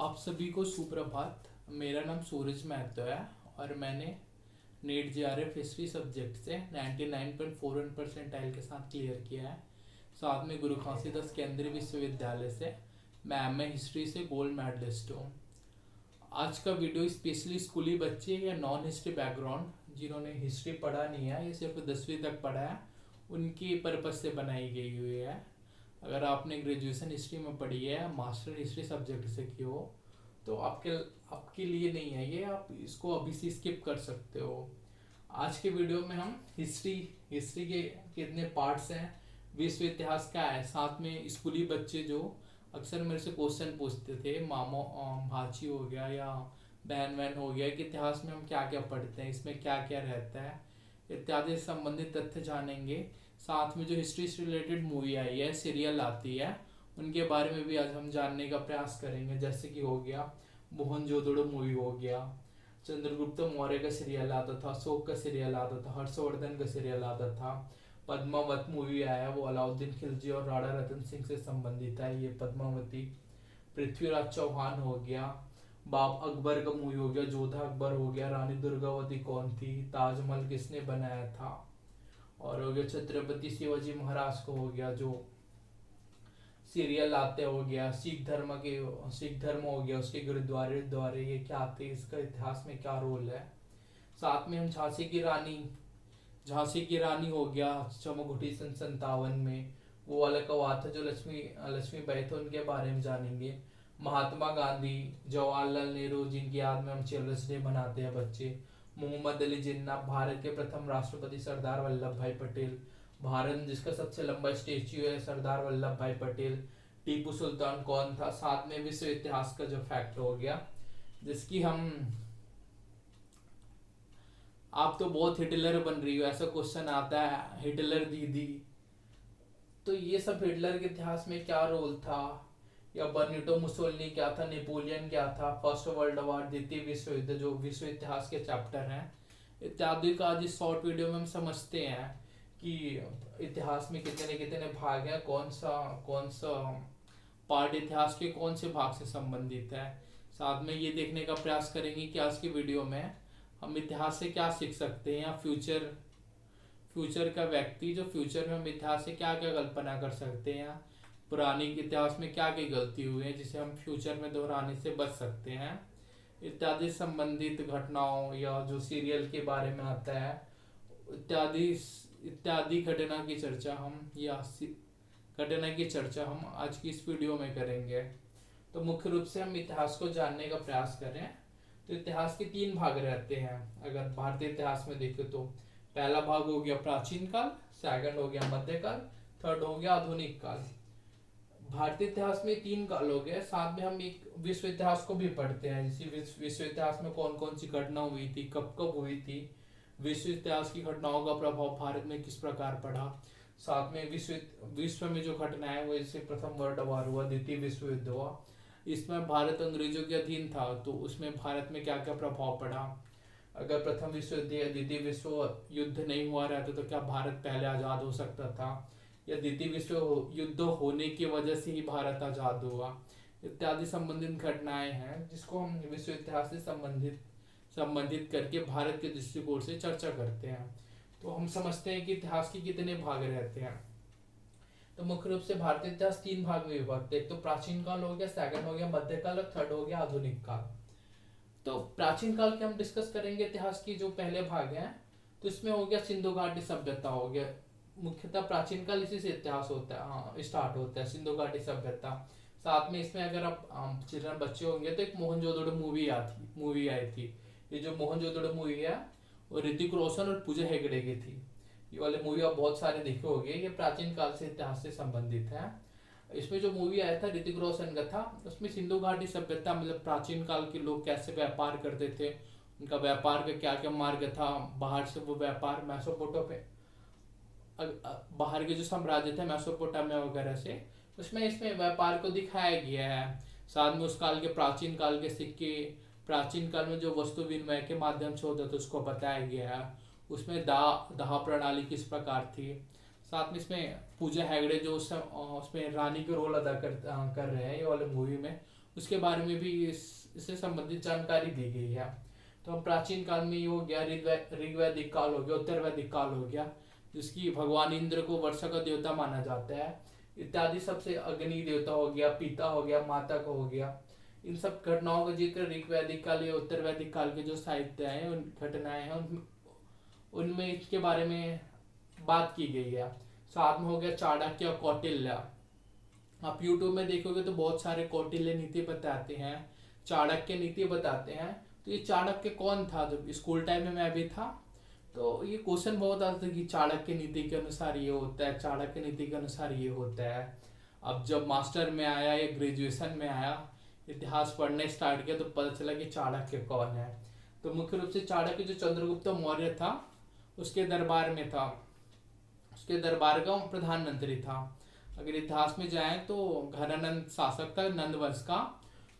आप सभी को सुप्रभात। मेरा नाम सूरज महतो है और मैंने नीट जेआरएफ हिस्ट्री सब्जेक्ट से 99.41 परसेंटाइल के साथ क्लियर किया है। साथ में गुरु घासीदास केंद्रीय विश्वविद्यालय से मैं एमए हिस्ट्री से गोल्ड मेडलिस्ट हूँ। आज का वीडियो स्पेशली स्कूली बच्चे या नॉन हिस्ट्री बैकग्राउंड जिन्होंने हिस्ट्री पढ़ा नहीं है या सिर्फ 10वीं तक पढ़ा है उनकी पर्पज से बनाई गई हुई है। अगर आपने ग्रेजुएशन हिस्ट्री में पढ़ी है, मास्टर हिस्ट्री सब्जेक्ट से की हो, तो आपके लिए नहीं है ये, आप इसको अभी से स्किप कर सकते हो। आज के वीडियो में हम हिस्ट्री के कितने पार्ट्स हैं, विश्व इतिहास क्या है, साथ में स्कूली बच्चे जो अक्सर मेरे से क्वेश्चन पूछते थे, मामो भाची हो गया या बहन बहन हो गया कि इतिहास में हम क्या क्या पढ़ते हैं, इसमें क्या क्या रहता है इत्यादि से संबंधित तथ्य जानेंगे। साथ में जो हिस्ट्री से रिलेटेड मूवी आई है, सीरियल आती है, उनके बारे में भी आज हम जानने का प्रयास करेंगे। जैसे कि हो गया मोहनजोदड़ो मूवी, हो गया चंद्रगुप्त मौर्य का सीरियल आता था, अशोक का सीरियल आता था, हर्षवर्धन का सीरियल आता था, पद्मावत मूवी आया वो अलाउद्दीन खिलजी और राणा रतन सिंह से संबंधित है, ये पद्मावती। पृथ्वीराज चौहान हो गया, बाप अकबर का मूवी हो गया, जोधा अकबर हो गया, रानी दुर्गावती कौन थी, ताजमहल किसने बनाया था, और हो गया छत्रपति शिवाजी महाराज को हो गया जो सीरियल आते, हो गया सिख धर्म हो गया, उसके गुरुद्वारे द्वारे ये क्या आते, इसका इतिहास में क्या रोल है। साथ में हम झांसी की रानी हो गया चमगुठी सन 57 में, वो वाला कवा था जो लक्ष्मी बाई थे, उनके बारे में जानेंगे। महात्मा गांधी, जवाहरलाल नेहरू जिनकी याद में हम चिल्ड्रंस डे मनाते हैं बच्चे, मोहम्मद अली जिन्ना, भारत के प्रथम राष्ट्रपति सरदार वल्लभ भाई पटेल, भारत जिसका सबसे लंबा स्टेच्यू है सरदार वल्लभ भाई पटेल, टीपू सुल्तान कौन था। साथ में विश्व इतिहास का जो फैक्ट हो गया जिसकी हम आप तो बहुत हिटलर बन रही हो, ऐसा क्वेश्चन आता है, हिटलर दीदी, तो ये सब हिटलर के इतिहास में क्या रोल था, या बर्निटो मुसोलिनी क्या था, नेपोलियन क्या था, फर्स्ट वर्ल्ड वॉर, द्वितीय विश्व युद्ध जो विश्व इतिहास के चैप्टर हैं इत्यादि का आज इस शॉर्ट वीडियो में हम समझते हैं कि इतिहास में कितने कितने भाग हैं, कौन सा पार्ट इतिहास के कौन से भाग से संबंधित है। साथ में ये देखने का प्रयास करेंगे कि आज की वीडियो में हम इतिहास से क्या सीख सकते हैं, या फ्यूचर का व्यक्ति जो फ्यूचर में हम इतिहास से क्या क्या कल्पना कर सकते हैं, पुरानी इतिहास में क्या क्या गलती हुई है जिसे हम फ्यूचर में दोहराने से बच सकते हैं इत्यादि संबंधित घटनाओं, या जो सीरियल के बारे में आता है इत्यादि इत्यादि घटना की चर्चा हम आज की इस वीडियो में करेंगे। तो मुख्य रूप से हम इतिहास को जानने का प्रयास करें तो इतिहास के 3 भाग रहते हैं। अगर भारतीय इतिहास में देखें तो पहला भाग हो गया प्राचीन काल, सेकंड हो गया मध्यकाल, थर्ड हो गया आधुनिक काल। भारतीय इतिहास में 3 काल हो गए, साथ में हम एक विश्व इतिहास को भी पढ़ते हैं, जैसे विश्व इतिहास में कौन कौन सी घटना हुई थी, कब कब हुई थी, विश्व इतिहास की घटनाओं का प्रभाव भारत में किस प्रकार पड़ा। साथ में विश्व में जो घटनाएं वो जैसे प्रथम वर्ल्ड वॉर हुआ, द्वितीय विश्व युद्ध हुआ, इसमें भारत अंग्रेजों के अधीन था, तो उसमें भारत में क्या क्या प्रभाव पड़ा। अगर प्रथम विश्व युद्ध या द्वितीय विश्व युद्ध नहीं हुआ रहता तो क्या भारत पहले आजाद हो सकता था, या द्वितीय विश्व युद्ध होने की वजह से ही भारत आजाद हुआ, इत्यादि संबंधित घटनाएं हैं जिसको हम विश्व इतिहास से संबंधित करके भारत के दृष्टिकोण से चर्चा करते हैं। तो हम समझते हैं कि इतिहास के कितने भाग रहते हैं। तो मुख्य रूप से भारतीय इतिहास 3 भाग में विभक्त है, एक तो प्राचीन काल हो गया, सेकंड हो गया मध्यकाल, और थर्ड हो गया आधुनिक काल। तो प्राचीन काल के हम डिस्कस करेंगे इतिहास की जो पहले भाग हैं, तो इसमें हो गया सिंधु घाटी सभ्यता हो गया, मुख्यतः प्राचीन काल इसी से इतिहास होता है, स्टार्ट होता है सिंधु घाटी सभ्यता। साथ में इसमें अगर आप चिल्ड्रन बच्चे होंगे तो एक मोहनजोदड़ो मूवी आई थी, ये जो मोहनजोदड़ो मूवी है वो ऋतिक रोशन और पूजा हेगड़े की थी। ये वाले मूवी आप बहुत सारे देखे होंगे, ये प्राचीन काल से इतिहास से संबंधित है। इसमें जो मूवी आया था ऋतिक रोशन का था, उसमें सिंधु घाटी सभ्यता मतलब प्राचीन काल के लोग कैसे व्यापार करते थे, उनका व्यापार का क्या क्या मार्ग था, बाहर से वो व्यापार बाहर के जो साम्राज्य थे मेसोपोटामिया वगैरह से, उसमें इसमें व्यापार को दिखाया गया है। साथ में उस काल के प्राचीन काल के सिक्के, प्राचीन काल में जो वस्तु विनिमय के माध्यम से होता था उसको बताया गया है, उसमें दाह प्रणाली किस प्रकार थी। साथ में इसमें पूजा हेगड़े जो उसमें रानी के रोल अदा कर रहे हैं ये वाले मूवी में, उसके बारे में भी इससे संबंधित जानकारी दी गई है। तो हम प्राचीन काल में ये हो गया, ऋग्वैदिक काल हो गया, उत्तर वैदिक काल हो गया, जिसकी भगवान इंद्र को वर्षा का देवता माना जाता है इत्यादि। सबसे अग्नि देवता हो गया, पिता हो गया, माता का हो गया। इन सब घटनाओं का जिक्र ऋग्वैदिक काल या उत्तर वैदिक काल के जो साहित्य हैं, उन घटनाएं हैं, उनमें इसके बारे में बात की गई है। साथ में हो गया चाणक्य और कौटिल्य। आप यूट्यूब में देखोगे तो बहुत सारे कौटिल्य नीति बताते हैं, चाणक्य नीति बताते हैं। तो ये चाणक्य कौन था? जब स्कूल टाइम में मैं भी था तो ये क्वेश्चन बहुत आता था कि चाणक्य नीति के अनुसार ये होता है, चाणक्य नीति के अनुसार ये होता है। अब जब मास्टर में आया या ग्रेजुएशन में आया, इतिहास पढ़ने स्टार्ट किया, तो पता चला कि चाणक्य कौन है। तो मुख्य रूप से चाणक्य जो चंद्रगुप्त मौर्य था उसके दरबार में था, उसके दरबार का प्रधानमंत्री था। अगर इतिहास में जाए तो घनानंद शासक था नंद वंश का,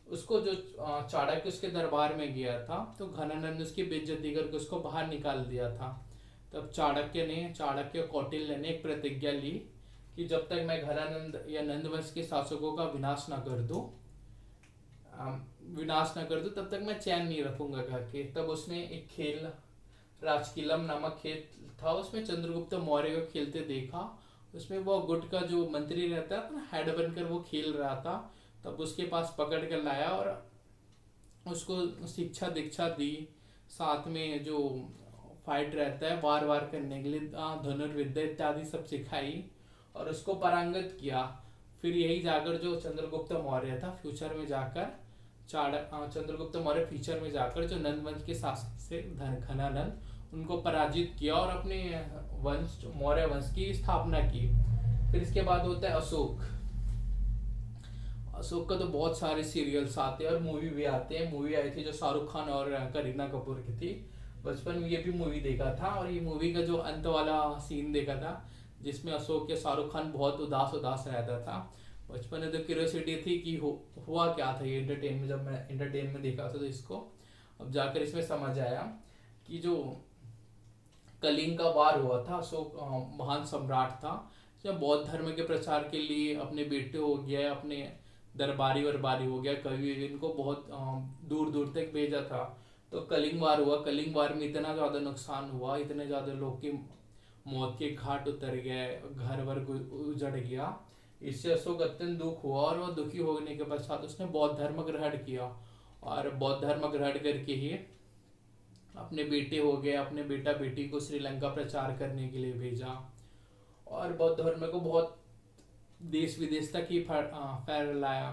उसको जो चाणक्य उसके दरबार में गया था तो घनानंद उसकी बेइज्जती करके उसको बाहर निकाल दिया था। तब चाणक्य कौटिल्य ने एक प्रतिज्ञा ली कि जब तक मैं घनानंद या नंद वंश के शासकों का विनाश न कर दूं तब तक मैं चैन नहीं रखूंगा घर के। तब उसने एक खेल, राजकीलम नामक खेल था, उसमें चंद्रगुप्त मौर्य को खेलते देखा। उसमें वो गुट का जो मंत्री रहता है अपना हेड बनकर वो खेल रहा था। तब उसके पास पकड़ कर लाया और उसको शिक्षा दीक्षा दी। साथ में जो फाइट रहता है वार वार करने के लिए धनुर्विद्या इत्यादि सब सिखाई और उसको पारंगत किया। फिर यही जाकर जो चंद्रगुप्त मौर्य था फ्यूचर में जाकर चंद्रगुप्त मौर्य फ्यूचर में जाकर जो नंद वंश के शासक से घनानंद, उनको पराजित किया और अपने वंश मौर्य वंश की स्थापना की। फिर इसके बाद होता है अशोक। अशोक का तो बहुत सारे सीरियल्स आते हैं और मूवी भी आते हैं। मूवी आई थी जो शाहरुख खान और करीना कपूर की थी। बचपन में ये भी मूवी देखा था और ये मूवी का जो अंत वाला सीन देखा था जिसमें अशोक या शाहरुख खान बहुत उदास उदास रहता था। बचपन में तो क्यूरियोसिटी थी कि हुआ क्या था ये एंटरटेन में। जब मैं एंटरटेन में देखा था तो इसको अब जाकर इसमें समझ आया कि जो कलिंग का वार हुआ था, अशोक महान सम्राट था, जब बौद्ध धर्म के प्रचार के लिए अपने बेटे हो गया, अपने दरबारी वरबारी हो गया, कवि, इनको बहुत दूर दूर तक भेजा था। तो कलिंग वार हुआ। कलिंग वार में इतना ज़्यादा नुकसान हुआ, इतने ज़्यादा लोग की मौत के घाट उतर गए, घर वर उजड़ गया। इससे अशोक अत्यंत दुख हुआ और वह दुखी होने के पश्चात उसने बौद्ध धर्म ग्रहण किया और बौद्ध धर्म ग्रहण करके ही अपने बेटे हो गए, अपने बेटा बेटी को श्रीलंका प्रचार करने के लिए भेजा और बौद्ध धर्म को बहुत देश विदेश तक ही फैलाया।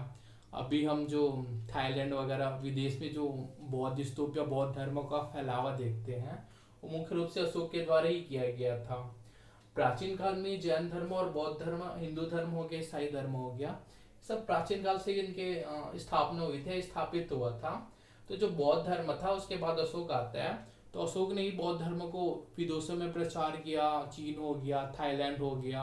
अभी हम जो थाईलैंड वगैरह विदेश में जो बौद्ध स्तूप या बौद्ध धर्म का फैलावा देखते हैं वो मुख्य रूप से अशोक के द्वारा ही किया गया था। प्राचीन काल में जैन धर्म और बौद्ध धर्म, हिंदू धर्म हो गया, ईसाई धर्म हो गया, सब प्राचीन काल से इनके स्थापना हुई थी, स्थापित हुआ था। तो जो बौद्ध धर्म था उसके बाद अशोक आता है। तो अशोक ने ही बौद्ध धर्म को विदेशों में प्रचार किया। चीन हो गया, थाईलैंड हो गया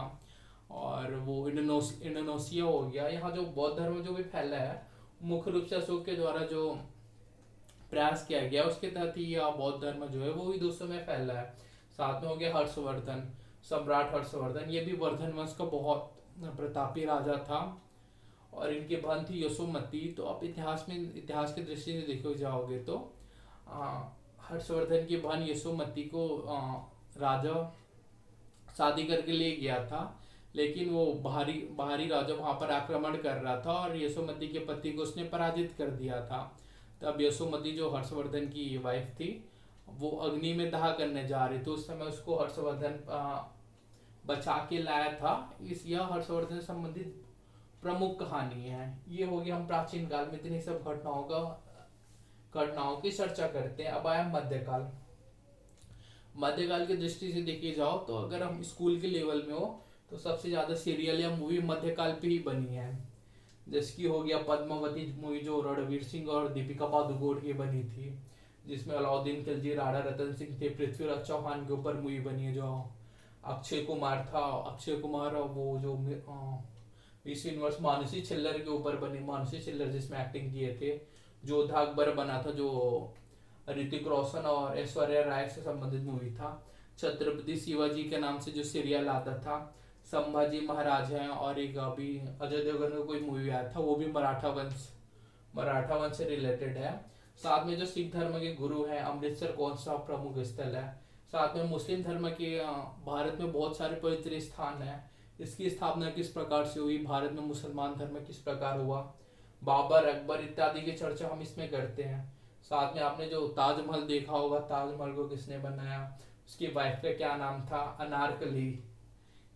और वो इंडोनेशिया हो गया। यहाँ जो बौद्ध धर्म जो भी फैला है मुख्य रूप से अशोक के द्वारा जो प्रयास किया गया उसके तहत ही यह बौद्ध धर्म जो है वो विदेशों में फैला है। साथ में हो गया हर्षवर्धन, सम्राट हर्षवर्धन। ये भी वर्धन वंश का बहुत प्रतापी राजा था और इनकी बहन थी यशोमती। तो आप इतिहास की दृष्टि से देखो जाओगे तो हर्षवर्धन की बहन यशोमती को राजा शादी करके ले गया था, लेकिन वो बाहरी राजा वहां पर आक्रमण कर रहा था और यशोमती के पति को उसने पराजित कर दिया था। तब यशोमती जो हर्षवर्धन की वाइफ थी वो अग्नि में दाह करने जा रही थी। उस समय उसको हर्षवर्धन बचा के लाया था। यह हर्षवर्धन से संबंधित प्रमुख कहानी है। ये हो गया हम प्राचीन काल में इतनी सब घटनाओं की चर्चा करते हैं। अब आया मध्यकाल। मध्यकाल की दृष्टि से देखी जाओ तो अगर हम स्कूल के लेवल में हो तो सबसे ज्यादा सीरियल या मूवी मध्यकाल पे ही बनी है। जिसकी हो गया पद्मावती मूवी जो रणवीर सिंह और दीपिका पादुकोण की बनी थी, जिसमें अलाउद्दीन खिलजी, राणा रतन सिंह थे, पृथ्वीराज चौहान के ऊपर मूवी बनी है। जो अक्षय कुमार था, अक्षय कुमार और वो जो मिस यूनिवर्स मानुषी छिल्लर के ऊपर बनी, मानुषी छिल्लर जिसमें एक्टिंग किए थे। जोधा अकबर बना था जो ऋतिक रोशन और ऐश्वर्या राय से संबंधित मूवी था। छत्रपति शिवाजी के नाम से जो सीरियल आता था, संभाजी महाराज हैं, और एक अभी अजय देवगन का कोई मूवी आया था वो भी मराठा वंश मराठा वंश से रिलेटेड है। साथ में जो सिख धर्म के गुरु हैं, अमृतसर कौन सा प्रमुख स्थल है। साथ में मुस्लिम धर्म के भारत में बहुत सारे पवित्र स्थान है, इसकी स्थापना किस प्रकार से हुई, भारत में मुसलमान धर्म किस प्रकार हुआ, बाबर अकबर इत्यादि की चर्चा हम इसमें करते हैं। साथ में आपने जो ताजमहल देखा होगा, ताजमहल को किसने बनाया, उसकी वाइफ का क्या नाम था, अनारकली।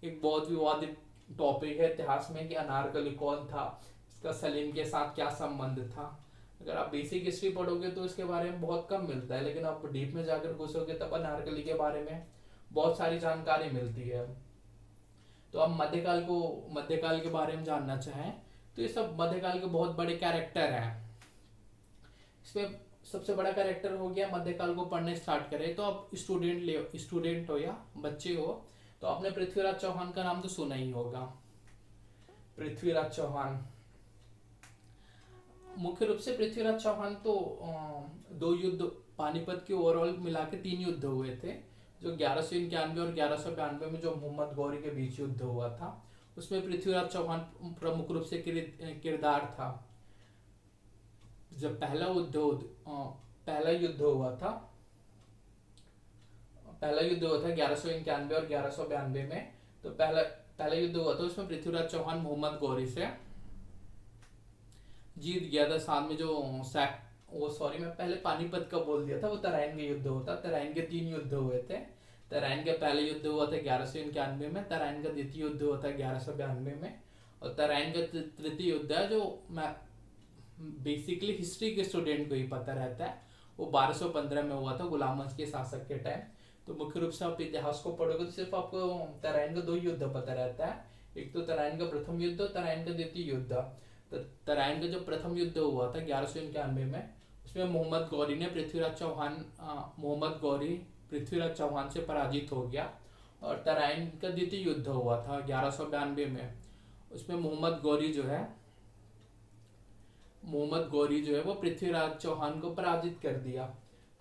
एक बहुत विवादित टॉपिक है इतिहास में कि अनारकली कौन था, इसका सलीम के साथ क्या संबंध था। अगर आप बेसिक हिस्ट्री पढ़ोगे तो इसके बारे में बहुत कम मिलता है, लेकिन आप डीप में जाकर घुसोगे तब अनारकली के बारे में बहुत सारी जानकारी मिलती है। तो अब मध्यकाल के बारे में जानना चाहें तो ये सब मध्यकाल के बहुत बड़े कैरेक्टर हैं। इसमें सबसे बड़ा कैरेक्टर हो गया, मध्यकाल को पढ़ने स्टार्ट करें तो आप स्टूडेंट हो या बच्चे हो तो आपने पृथ्वीराज चौहान का नाम तो सुना ही होगा। पृथ्वीराज चौहान, मुख्य रूप से पृथ्वीराज चौहान तो दो युद्ध, पानीपत के ओवरऑल मिला के 3 युद्ध हुए थे। जो 1191 और 1192 में जो मोहम्मद गौरी के बीच युद्ध हुआ था, उसमें पृथ्वीराज चौहान प्रमुख रूप से किरदार था। जब पहला युद्ध हुआ था 1191 और 1192 में, तो पहला युद्ध हुआ था, उसमें पृथ्वीराज चौहान मोहम्मद गौरी से जीत गया था। साथ में जो मैं पहले पानीपत का बोल दिया था, वो तराइन का युद्ध होता। तराइन के 3 युद्ध हुए थे। तराइन का पहला युद्ध हुआ था 1191 में, तराइन का द्वितीय युद्ध हुआ था 1192 में, और तराइन का तृतीय युद्ध है जो मैं बेसिकली हिस्ट्री के स्टूडेंट को ही पता रहता है, वो 1215 में हुआ था गुलाम वंश के शासक के टाइम। तो मुख्य रूप से आप इतिहास को पढ़ोगे तो सिर्फ आपको तराइन का 2 युद्ध पता रहता है, एक तो तराइन का प्रथम युद्ध और तराइन का द्वितीय युद्ध। तो तराइन का जो प्रथम युद्ध हुआ था 1191 में, उसमें मोहम्मद गौरी पृथ्वीराज चौहान से पराजित हो गया। और तराइन का द्वितीय युद्ध हुआ था 1192 में, उसमें मोहम्मद गौरी जो है वो पृथ्वीराज चौहान को पराजित कर दिया।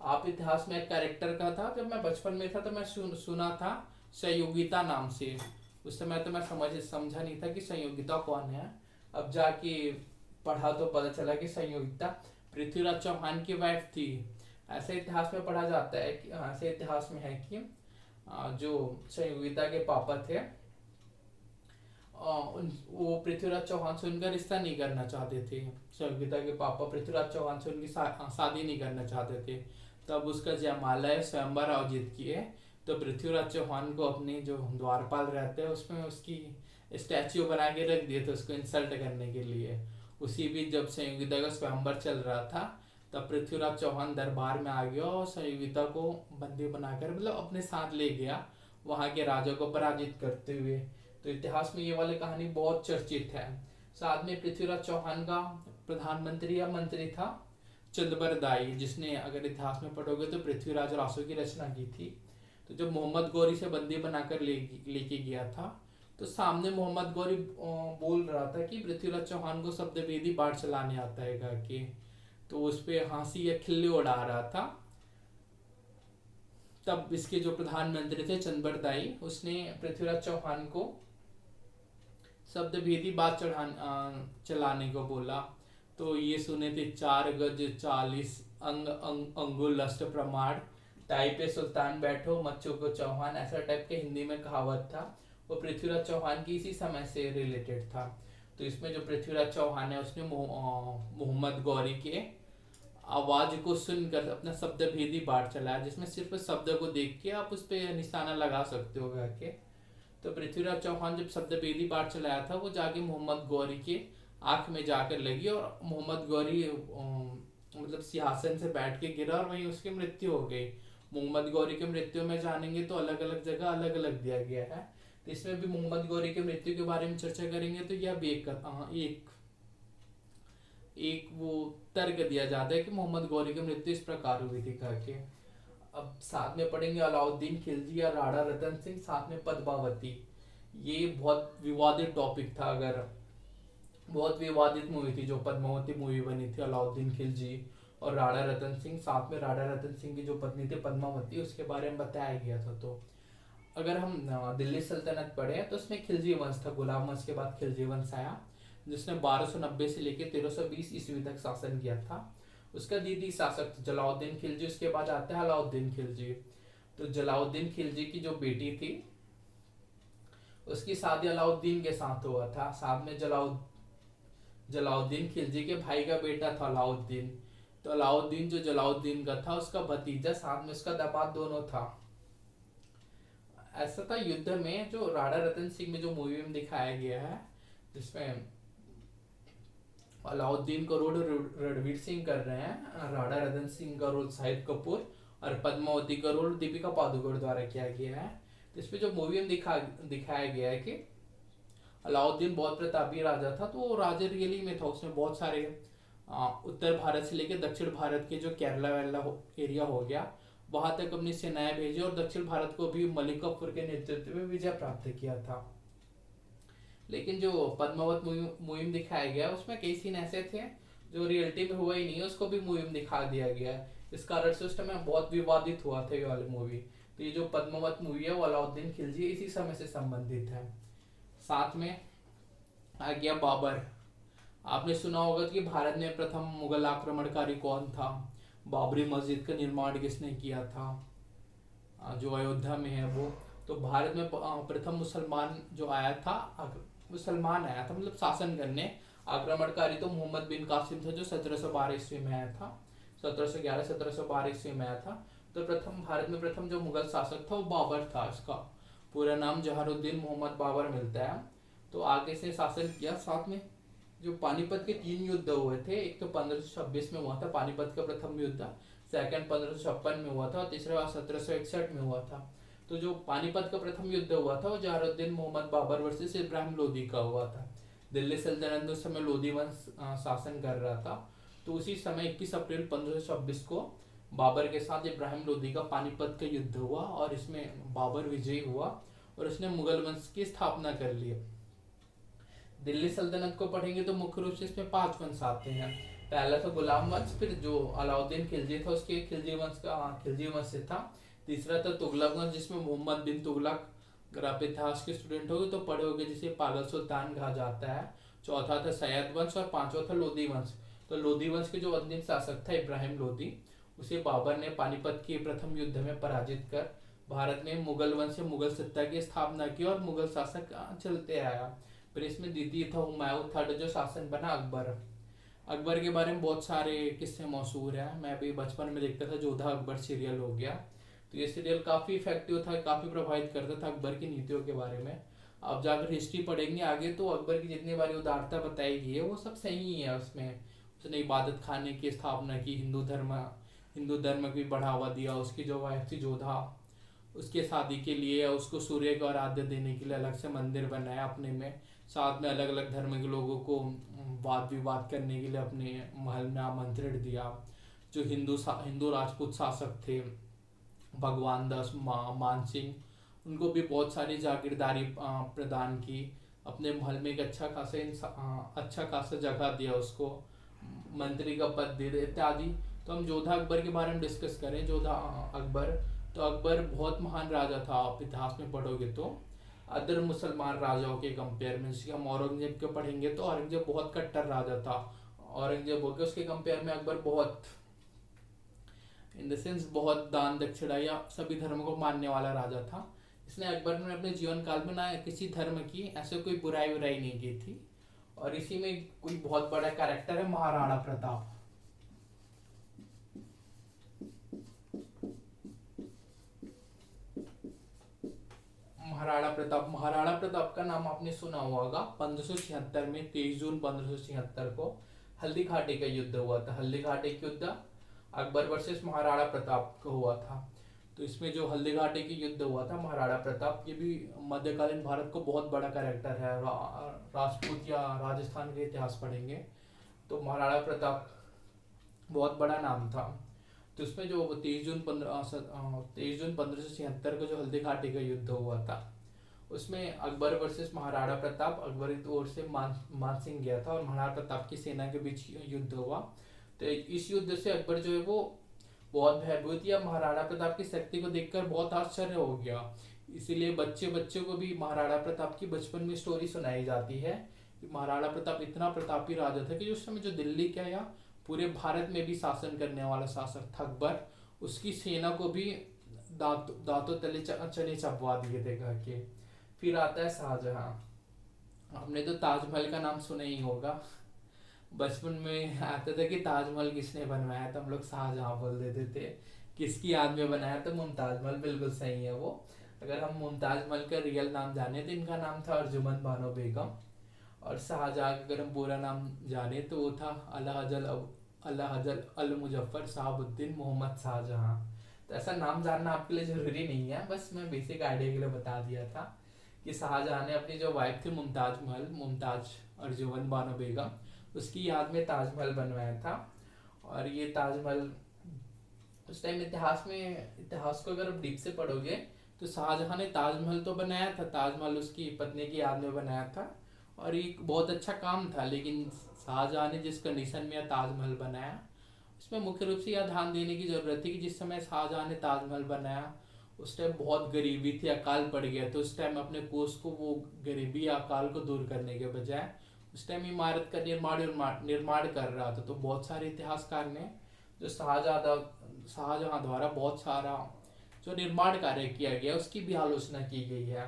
आप इतिहास में एक कैरेक्टर का था, जब मैं बचपन में था तो मैं सुना था संयोगिता नाम से। उस समय तो मैं समझा नहीं था कि संयोगिता कौन है। अब जाके पढ़ा तो पता चला कि संयोगिता पृथ्वीराज चौहान की वाइफ थी। ऐसे इतिहास में पढ़ा जाता है कि ऐसे इतिहास में है कि जो संयोगिता के पापा थे वो पृथ्वीराज चौहान से उनका रिश्ता नहीं करना चाहते थे। संयोगिता के पापा पृथ्वीराज चौहान से उनकी शादी नहीं करना चाहते थे। तब उसका जयमाला स्वयंवर आयोजित किए, तो पृथ्वीराज चौहान को अपने जो द्वारपाल रहते हैं उसमें उसकी स्टैच्यू बना के रख दिए थे उसको इंसल्ट करने के लिए। उसी बीच जब संयोगिता का स्वयंवर चल रहा था, तब पृथ्वीराज चौहान दरबार में आ गया और संयोगिता को बंदी बनाकर मतलब अपने साथ ले गया, वहां के राजा को पराजित करते हुए। तो इतिहास में ये वाली कहानी बहुत चर्चित है। साथ में पृथ्वीराज चौहान का प्रधानमंत्री या मंत्री था चंद्रबरदाई, जिसने अगर इतिहास में पढ़ोगे तो पृथ्वीराज रासो की रचना की थी। तो जब मोहम्मद गौरी से बंदी बनाकर लेके गया था, तो सामने मोहम्मद गौरी बोल रहा था कि पृथ्वीराज चौहान को शब्दभेदी बाढ़ चलाने आता है करके, तो उस पर हंसी या खिल्ली उड़ा रहा था। तब इसके जो प्रधानमंत्री थे चंद्रबरदाई, उसने पृथ्वीराज चौहान को शब्दभेदी बात चलाने को बोला। तो ये सुने थे 4 गज 40 अंगुल लस्ट प्रमाण, टाई पे सुल्तान बैठो मच्छों को चौहान, ऐसा टाइप के हिंदी में कहावत था। वो पृथ्वीराज चौहान की इसी समय से रिलेटेड था। तो इसमें जो पृथ्वीराज चौहान है उसने मोहम्मद गौरी के आवाज को सुनकर अपना शब्दभेदी बाढ़ चलाया, जिसमें सिर्फ शब्द को देख के आप उस पर निशाना लगा सकते हो करके। तो पृथ्वीराज चौहान जब शब्दभेदी बाढ़ चलाया था, वो जाके मोहम्मद गौरी के आंख में जाकर लगी और मोहम्मद गौरी मतलब सिंहासन से बैठ के गिरा और वहीं उसकी मृत्यु हो गई। मोहम्मद गौरी की मृत्यु में जानेंगे तो अलग अलग जगह अलग अलग दिया गया है। तो इसमें भी मोहम्मद गौरी की मृत्यु के बारे में चर्चा करेंगे। तो यह भी एक वो तर्क दिया जाता है कि मोहम्मद गौरी की मृत्यु इस प्रकार हुई थी करके। अब साथ में पढ़ेंगे अलाउद्दीन खिलजी या राणा रतन सिंह, साथ में पद्मावती। ये बहुत विवादित टॉपिक था, अगर बहुत विवादित मूवी थी जो पद्मावती मूवी बनी थी अलाउद्दीन खिलजी और राणा रतन सिंह। साथ में राणा रतन सिंह की जो पत्नी थी पद्मावती, उसके बारे में बताया गया था। तो अगर हम दिल्ली सल्तनत पढ़े तो उसमें खिलजी वंश था, गुलाम वंश के बाद खिलजी वंश आया। जिसने 1290 से लेकर 1320 ईस्वी तक शासन किया था। उसका दीदी शासक जलाउद्दीन खिलजी, उसके बाद आता है अलाउद्दीन खिलजी। तो जलाउद्दीन खिलजी की जो बेटी थी उसकी शादी अलाउद्दीन के साथ हुआ था। साथ में जलाउद्दीन खिलजी के भाई का बेटा था अलाउद्दीन। तो अलाउद्दीन जो जलाउद्दीन का था उसका भतीजा, साथ में उसका दामाद दोनों था। ऐसा था युद्ध में जो राणा रतन सिंह में जो मूवी में दिखाया गया है, जिसमें अलाउद्दीन का रोल रणवीर सिंह कर रहे हैं, राणा रतन सिंह का रोल शाहिद कपूर और पद्मावती का रोल दीपिका पादुकोण द्वारा किया गया है। तो इसमें जो मूवी में दिखाया गया है कि अलाउद्दीन बहुत प्रतापी राजा था। तो वो राजा रियली में था, उसमें बहुत सारे उत्तर भारत से लेकर दक्षिण भारत के जो केरला वेरला एरिया हो गया वहां तक अपनी सेनाएं भेजी और दक्षिण भारत को भी मलिक कफूर के नेतृत्व में विजय प्राप्त किया था। लेकिन जो पद्मावत मुहिम दिखाया गया उसमें कई सीन ऐसे थे जो रियलिटी में हुआ ही नहीं है, उसको भी मूवी में दिखा दिया गया है। इस कारण से उस समय बहुत विवादित हुआ था ये वाली मूवी। तो ये जो पद्मावत मूवी है वो अलाउद्दीन खिलजी इसी समय से संबंधित है। साथ में आ गया बाबर। आपने सुना होगा कि भारत में प्रथम मुगल आक्रमणकारी कौन था, बाबरी मस्जिद का निर्माण किसने किया था, जो अयोध्या में है वो। तो भारत में प्रथम मुसलमान जो आया था, मुसलमान आया था मतलब शासन करने। आक्रमणकारी तो मोहम्मद बिन कासिम था जो 1712 ईस्वी में आया था, 1711-1712 ईस्वी में आया था। तो भारत में प्रथम जो मुगल शासक था वो बाबर था। इसका पूरा नाम जहारुद्दीन मोहम्मद बाबर मिलता है। तो आगे से शासन किया। साथ में जो पानीपत के 3 युद्ध हुए थे, एक तो 1526 में हुआ था पानीपत का प्रथम युद्ध, सेकंड 1556 में हुआ था और तीसरा 1761 में हुआ था। तो जो पानीपत का प्रथम युद्ध हुआ था वो जहारुद्दीन मोहम्मद बाबर वर्सेस इब्राहिम लोदी का हुआ था। दिल्ली सल्तनत में उस समय लोदी वंश शासन कर रहा था। तो उसी समय 21 अप्रैल 1526 को बाबर के साथ इब्राहिम लोदी का पानीपत का युद्ध हुआ और इसमें बाबर विजयी हुआ और उसने मुगल वंश की स्थापना कर ली। दिल्ली सल्तनत को पढ़ेंगे तो मुख्य रूप से इसमें 5 वंश आते हैं। पहला था गुलाम वंश, फिर जो अलाउद्दीन खिलजी था उसके खिलजी वंश से था। तीसरा था तुगलक वंश जिसमें मोहम्मद बिन तुगलक, अगर आप इतिहास के स्टूडेंट होगे तो पढ़े होगे, जिसे पागल सुल्तान कहा जाता है। चौथा था सैयद वंश और पांचवा था लोदी वंश। तो लोदी वंश के जो अंतिम शासक था इब्राहिम लोदी, उसे बाबर ने पानीपत के प्रथम युद्ध में पराजित कर भारत में मुगल वंश से मुगल सत्ता की स्थापना की और मुगल शासक चलते आया। फिर इसमें द्वितीय था हुमायूं, थर्ड जो शासन बना अकबर। अकबर के बारे में बहुत सारे किस्से मशहूर हैं। मैं भी बचपन में देखता था जोधा अकबर सीरियल हो गया। तो ये सीरियल काफ़ी इफेक्टिव था, काफ़ी प्रभावित करता था अकबर की नीतियों के बारे में। आप जाकर हिस्ट्री पढ़ेंगे आगे तो अकबर की जितनी बारी उदारता बताई गई है वो सब सही है। उसमें उसने इबादत खाने की स्थापना की, हिंदू धर्म की बढ़ावा दिया। उसकी जो वाइफ थी जोधा, उसके शादी के लिए उसको सूर्य को आराध्य देने के लिए अलग से मंदिर बनाया अपने में। साथ में अलग अलग धर्म के लोगों को वाद विवाद करने के लिए अपने महल में आमंत्रण दिया। जो हिंदू राजपूत शासक थे भगवान दास मान सिंह, उनको भी बहुत सारी जागीरदारी प्रदान की। अपने महल में एक अच्छा खासा जगह दिया, उसको मंत्री का पद दे दे इत्यादि। तो हम जोधा अकबर के बारे में डिस्कस करें। जोधा अकबर, तो अकबर बहुत महान राजा था। आप इतिहास में पढ़ोगे तो अदर मुसलमान राजाओं के कंपेयर में, जैसे हम औरंगजेब के पढ़ेंगे तो औरंगजेब बहुत कट्टर राजा था। औरंगजेब हो गया, उसके कंपेयर में अकबर बहुत इन द सेंस बहुत दान दक्षिणा या सभी धर्मों को मानने वाला राजा था। इसने अकबर ने अपने जीवन काल में ना किसी धर्म की ऐसे कोई बुराई नहीं की थी। और इसी में कोई बहुत बड़ा कैरेक्टर है महाराणा प्रताप। महाराणा प्रताप का नाम आपने सुना होगा। 1576 में 23 जून 1576 को हल्दी घाटी का युद्ध हुआ था। हल्दी घाटी का युद्ध अकबर वर्सेस महाराणा प्रताप का हुआ था। तो इसमें जो हल्दी घाटी की युद्ध हुआ था, महाराणा प्रताप, ये भी मध्यकालीन भारत को बहुत बड़ा कैरेक्टर है। राजपूत या राजस्थान के इतिहास पढ़ेंगे तो महाराणा प्रताप बहुत बड़ा नाम था। तो इसमें जो 23 जून 1576 को जो हल्दी घाटी का युद्ध हुआ था उसमें अकबर वर्सेस महाराणा प्रताप, अकबर की ओर से मान सिंह गया था और महाराणा प्रताप की सेना के बीच युद्ध हुआ। तो इस युद्ध से अकबर जो है वो बहुत भयभीत या महाराणा प्रताप की शक्ति को देखकर बहुत आश्चर्य हो गया। इसीलिए बच्चे को भी महाराणा प्रताप की बचपन में स्टोरी सुनाई जाती है महाराणा प्रताप इतना प्रतापी राजा था कि उस समय जो दिल्ली क्या या पूरे भारत में भी शासन करने वाला शासक था अकबर, उसकी सेना को भी दांतों तले चने चबवा दिए थे कह के। फिर आता है शाहजहां। हमने तो ताजमहल का नाम सुना ही होगा। बचपन में आता था कि ताजमहल किसने बनवाया, तो हम लोग शाहजहां बोल देते थे। किसकी याद में बनाया, तो मुमताज महल, बिल्कुल सही है वो। अगर हम मुमताज महल का रियल नाम जाने तो इनका नाम था अर्जुमंद बानो बेगम। और शाहजहां का अगर हम पूरा नाम जाने तो वो था अल्लाहजल अल मुजफ्फर साहबुद्दीन मोहम्मद शाहजहां। तो ऐसा नाम जानना आपके लिए जरूरी नहीं है, बस मैं बेसिक आइडिया के लिए बता दिया था कि शाहजहां ने अपनी जो वाइफ थी मुमताज अर्जुमंद बानो बेगम, उसकी याद में ताजमहल बनवाया था। और ये ताजमहल उस टाइम इतिहास को अगर आप डीप से पढ़ोगे तो शाहजहां ने ताजमहल तो बनाया था, ताजमहल उसकी पत्नी की याद में बनाया था और ये बहुत अच्छा काम था। लेकिन शाहजहां ने जिस कंडीशन में ताजमहल बनाया, उसमें मुख्य रूप से यह ध्यान देने की जरूरत थी कि जिस समय शाहजहां ने ताजमहल बनाया उस टाइम बहुत गरीबी थी, अकाल पड़ गया। तो उस टाइम अपने कोष को वो गरीबी या अकाल को दूर करने के बजाय उस टाइम इमारत का निर्माण कर रहा था। तो बहुत सारे इतिहासकार ने जो शाहजहां द्वारा बहुत सारा जो निर्माण कार्य किया गया उसकी भी आलोचना की गई है।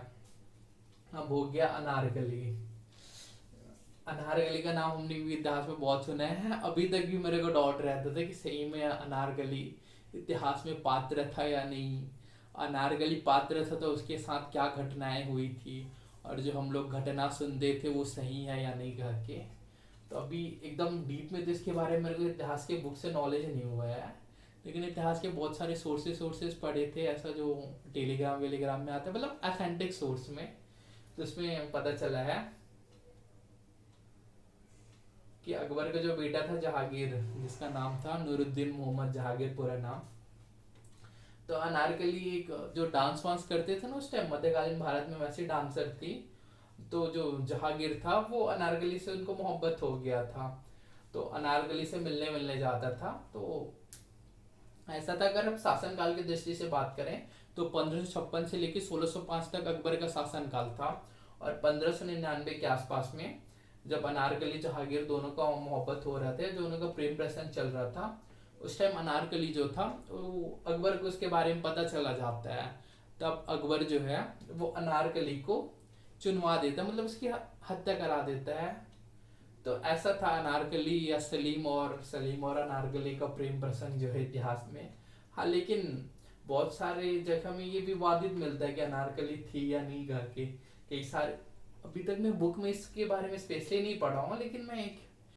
अब हो गया अनारकली। अनारकली का नाम हमने भी इतिहास में बहुत सुना है। अभी तक भी मेरे को डाउट रहता था कि सही में अनारकली इतिहास में पात्र था या नहीं। अनारकली पात्र था तो उसके साथ क्या घटनाएं हुई थी और जो हम लोग घटना सुनते थे वो सही है या नहीं कह के। तो अभी एकदम डीप में तो इसके बारे में मेरे को इतिहास के बुक से नॉलेज नहीं हुआ है, लेकिन इतिहास के बहुत सारे सोर्सेस पढ़े थे, ऐसा जो टेलीग्राम वेलीग्राम में आता है, मतलब ऑथेंटिक सोर्स में। तो उसमें पता चला है कि अकबर का जो बेटा था जहांगीर, जिसका नाम था नूरुद्दीन मोहम्मद जहांगीर पूरा नाम, तो अनारकली एक जो डांस वांस करते थे ना उस टाइम मध्यकालीन भारत में, वैसी डांसर थी। तो जो जहांगीर था वो अनारकली से उनको मोहब्बत हो गया था, तो अनारकली से मिलने मिलने जाता था। तो ऐसा था, अगर हम शासनकाल की दृष्टि से बात करें तो 1556 से लेकर 1605 तक अकबर का शासनकाल था। और 1599 के आसपास में जब अनारकली जहांगीर दोनों का मोहब्बत हो रहा था, दोनों का प्रेम प्रसंग चल रहा था, उस टाइम अनारकली जो था वो अकबर को उसके बारे में पता चला जाता है। तब अकबर जो है वो अनारकली को चुनवा देता, मतलब उसकी हत्या करा देता है। तो ऐसा था अनारकली या सलीम और अनारकली का प्रेम प्रसंग जो है इतिहास में। हाँ, लेकिन बहुत सारे जगह में ये विवादित मिलता है कि अनारकली थी या नहीं करके। कई सारे अभी तक मैं बुक में इसके बारे में स्पेशली नहीं पढ़ा हूँ, लेकिन मैं एक